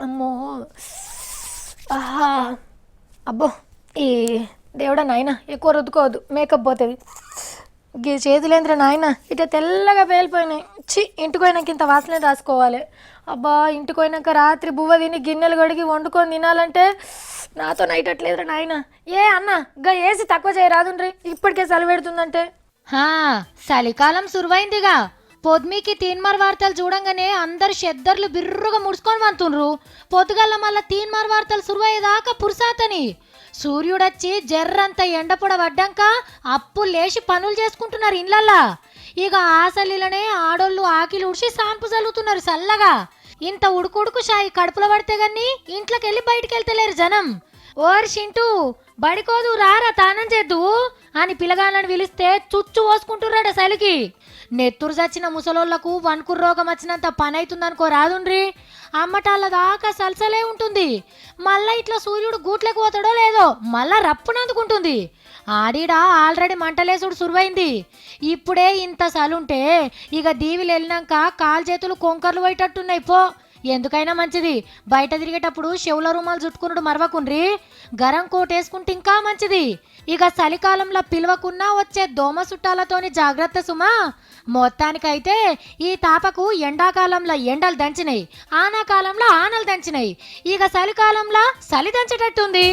అమ్మో! ఆహా! అబ్బో! ఈ దేవుడా నాయనా ఎక్కువ రుద్దుకోవద్దు మేకప్ పోతది. గీ చేతులేంద్ర నాయన ఇట తెల్లగా పేలిపోయినాయి. ఛీ! ఇంటికి పోయినాక ఇంత వాసన రాసుకోవాలి. అబ్బా! ఇంటికి పోయినాక రాత్రి బువ్వ తిని గిన్నెలు కడిగి వండుకొని తినాలంటే నాతో నైటట్లేదురా నాయన. ఏ అన్న గా ఏసి తక్కువ చేయరాదుండ్రి ఇప్పటికే చలి పెడుతుందంటే. హా, చలికాలం సురువైందిగా. పొద్దుమీకి తీన్మార్ వార్తలు చూడంగానే అందరు షెద్దర్లు బిర్రుగా ముడుచుకొని వంతుండ్రు. పొద్దుగల్ల మళ్ళా తీన్మార్ వార్తలు సురువయ్యేదాకా పురుసాతని. సూర్యుడొచ్చి జర్రంత ఎండపొడ పడ్డాక అప్పు లేచి పనులు చేసుకుంటున్నారు ఇండ్లల్లా. ఇక ఆసలిలనే ఆడోళ్ళు ఆకిలి ఉడిచి సాన్పు చల్లుతున్నారు చల్లగా. ఇంత ఉడుకుడుకు షాయి కడుపులో పడితే గాని ఇంట్లోకి వెళ్ళి బయటికి వెళ్తలేరు జనం. ఓరి చింటూ బడికోదు రారా తానం చేద్దు అని పిల్లగాళ్ళని పిలిస్తే చుచ్చు పోసుకుంటున్నాడు సలికి. నెత్తురు చచ్చిన ముసలోళ్లకు వణుకురు రోగం వచ్చినంత పని అవుతుందనుకో రాదుండ్రి. అమ్మటాళ్ళ దాకా సలసలే ఉంటుంది. మళ్ళా ఇట్లా సూర్యుడు గూట్లకు పోతాడో లేదో మళ్ళా రప్పునందుకుంటుంది. ఆడిడా ఆల్రెడీ మంటలేసుడు సురువైంది. ఇప్పుడే ఇంత సలుంటే ఇక దీవిలు వెళ్ళినాక కాలు చేతులు కొంకర్లు పోయేటట్టున్నాయి పో. ఎందుకైనా మంచిది బయట తిరిగేటప్పుడు చెవుల రుమాలు చుట్టుకున్నాడు మరవకుండ్రి. గరం కోట్ వేసుకుంటే ఇంకా మంచిది. ఇక చలికాలంలో పిలవకున్నా వచ్చే దోమ చుట్టాలతోని జాగ్రత్త సుమా. మొత్తానికైతే ఈ తాపకు ఎండాకాలంలో ఎండలు దంచినాయి, ఆనాకాలంలో ఆనలు దంచినాయి. ఇక చలికాలంలో చలి దంచేటట్టుంది.